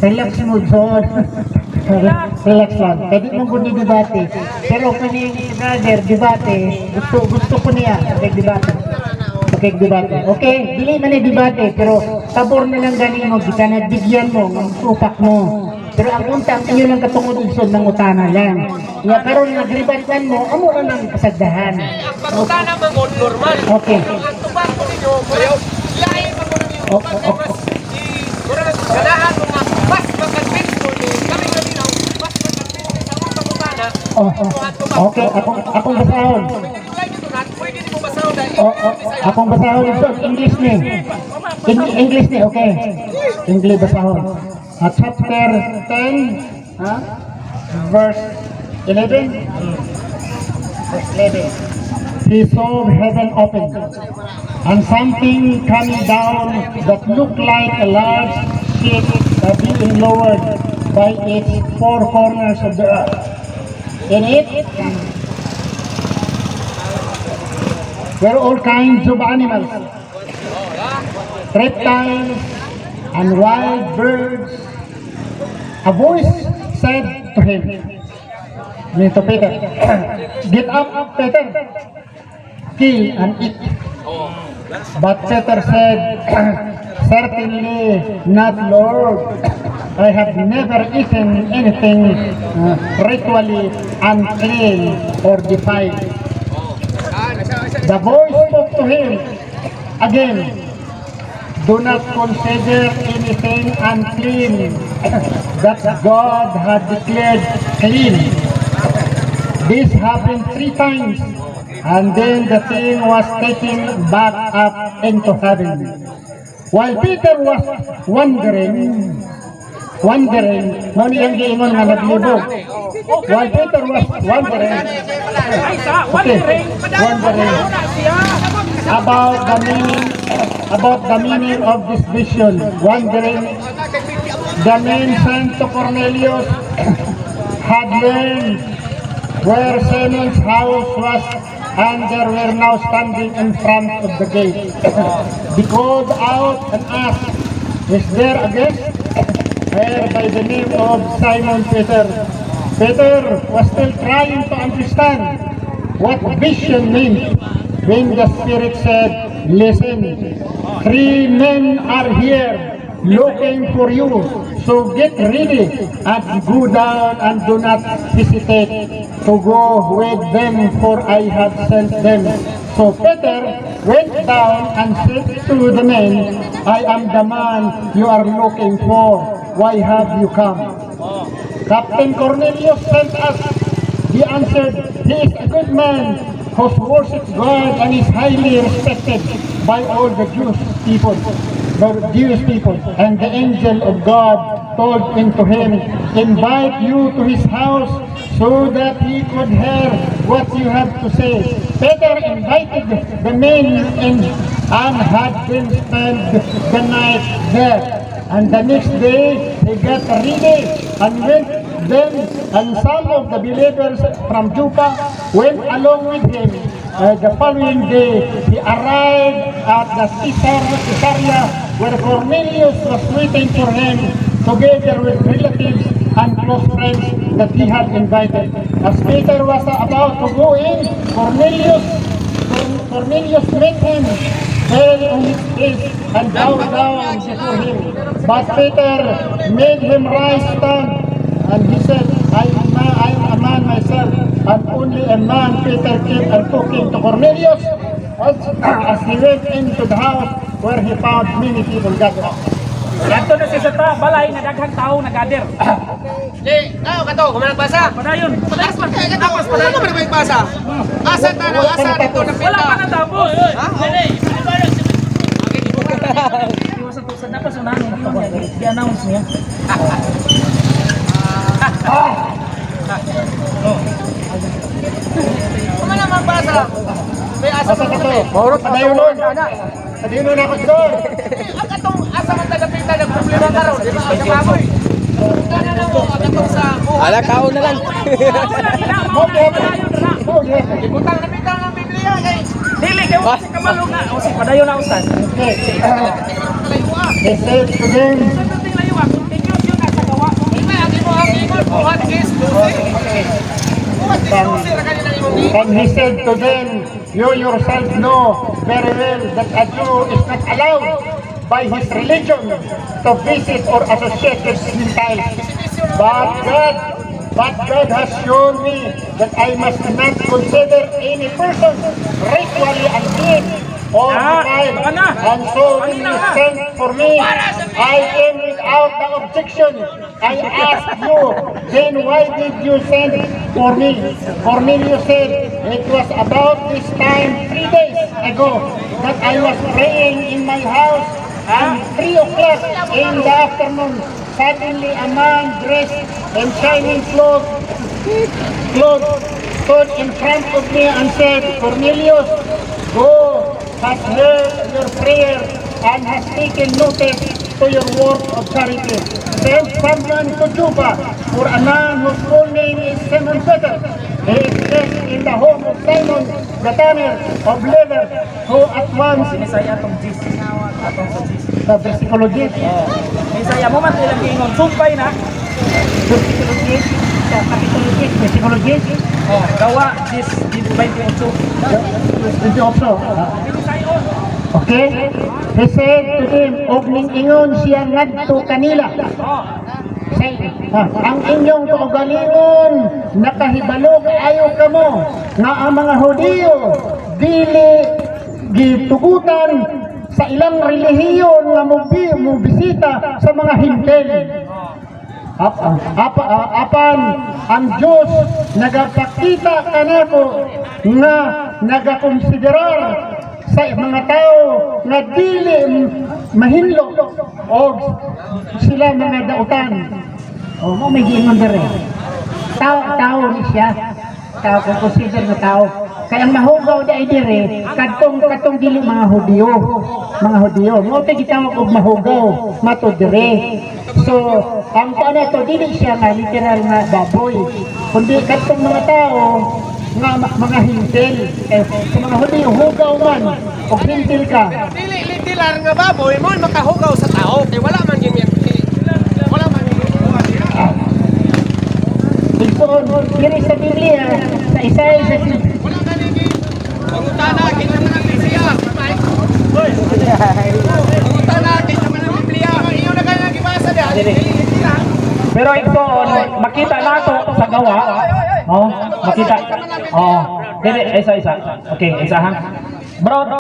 Relax mo, John. Relax lang. Pwede mong kunin debate. Pero kaning brother, debate, gusto ko niya. Okay, debate. Okay, debate. Okay, dili man ni debate, pero tabor na lang gani mo, di ka nagbigyan mo, ang upak mo. Pero ang untang, inyo lang katungod isod ng utana lang. Nga karon nagribatan mo, amo ka ng kasagdahan. Ang utana mo, normal. Okay. Ang tupak ko ninyo, lain mo ninyo. Ganahan mo nga, mas mag-convince mo ni kami nalinaw, mas mag-convince sa mga pag-utana. Okay, akong basahon. Pwede mo basahon dahil Akong basahon ito, English ni. English ni, okay. English basahon. Chapter 10, verse 11. Verse 11. He saw heaven open, and something coming down that looked like a large ship being lowered by its four corners of the earth. In it were all kinds of animals, reptiles, and wild birds. A voice said to him, to Peter, "Get up, Peter, kill and eat." But Peter said, "Certainly not, Lord. I have never eaten anything ritually unclean or defiled." The voice spoke to him again, "Do not consider anything unclean that God had declared clean." This happened 3 times, and then the thing was taken back up into heaven. While Peter was wondering, muna yung giingon nga naglibog. While Peter was wondering about the meaning of this vision, the men sent to Cornelius had learned where Simon's house was, and they were now standing in front of the gate. They called out and asked, "Is there a guest here by the name of Simon Peter?" Peter was still trying to understand what vision meant when the Spirit said, "Listen, 3 men are here looking for you. So get ready and go down and do not hesitate to go with them, for I have sent them." So Peter went down and said to the men, "I am the man you are looking for. Why have you come?" "Captain Cornelius sent us," he answered. "He is a good man who worships God and is highly respected by all the Jewish people. And the angel of God told him to invite you to his house so that he could hear what you have to say." Peter invited the men in and had them spend the night there. And the next day he got ready and went. Then and some of the believers from Joppa went along with him. The following day he arrived at the Caesarea, where Cornelius was waiting for him, together with relatives and close friends that he had invited. As Peter was about to go in, Cornelius met him, fell on his face, and bowed down before him. But Peter made him rise, stand, and he said, I am a man myself, and only a man." Peter came and took him to Cornelius as he went into the house, where he found many people gathered. Dito na siya sa balay na daghang tao nagader. Kato, kung nagbasa? Padayon. Apas pa na naman nagbasa. Asa dito na Wala pa na tapos. Ha? Iwasan to sa dapat sa nano i-announce niya. Kung na magbasa? May asa Asa pa ka to? kami. Mahurot padayon nun. Padayon nun ako doon. Ang katong asa man tagapita ng problema karon, di ba? Ang kamoy. Kana na mo, ang katong sa buhay. Ala, kaon na lang. Ibutang na bitang ng Biblia kay Dili kay wa si kabalo na o si padayon na ustad. They said to them, Sa ting layo continuous yun What is susi ra kanila imong ni? And he said to them, you yourself know very well that a Jew is not allowed by his religion to visit or associate with Gentiles. But God has shown me that I must not consider any person ritually unclean or defiled. And so when you sent for me, I came without the objection. I asked you, then why did you send for me? Cornelius said, it was about this time 3 days ago that I was praying in my house, and 3 o'clock in the afternoon, suddenly a man dressed in shining clothes stood in front of me and said, Cornelius, God has heard your prayer and has taken notice to your work of charity. Send someone to Juba for a man whose full name is Simon Peter. He is dressed in the home of Simon the tanner of leather, who at once, Sinisaya atong Jis. Atong sa Jis. sa versikulo 10, Sinisaya mo man ilang giingon. Sumpay na. versikulo 10, sa kapitulo 10, versikulo 10, Oh, gawa Jis 28. 28. Okay? He said to them, og ning ingon siya ngadto kanila. Oh. Say, ang inyong kaugalingon nakahibalog ayo kamo nga ang mga Hudiyo dili gitugutan sa ilang relihiyon nga mubisita sa mga Hintil. Apan ang Diyos nagapakita kanako nga nagakonsiderar sa mga tao nga dili mahinlo o sila mga dautan. O mo may giingon dere. Tao ni siya. Tao kung consider na tao. Kaya ang mahugaw da dire kadtong dili mga Hudiyo. Mga Hudiyo. Mo tay gitawag og mahugaw, mato dire. So, ang paano to dili siya nga literal nga baboy. Kundi kadtong mga tao nga mga hintil. Sa mga Hudiyo hugaw man o hintil ka. Dili literal nga baboy mo makahugaw sa tao kay wala man gyud wala man gyud. Igsoon, diri sa Biblia, sa Isaiah sa Wala man gyud. Pangutana kinsa man ang Biblia. Hoy. Pangutana kinsa man ang Biblia. Iyo na kaya gibasa diha. Pero ito, makita nato sa gawa. Oh, makita. Oh, dili isa-isa. Okay, isa ha. Bro,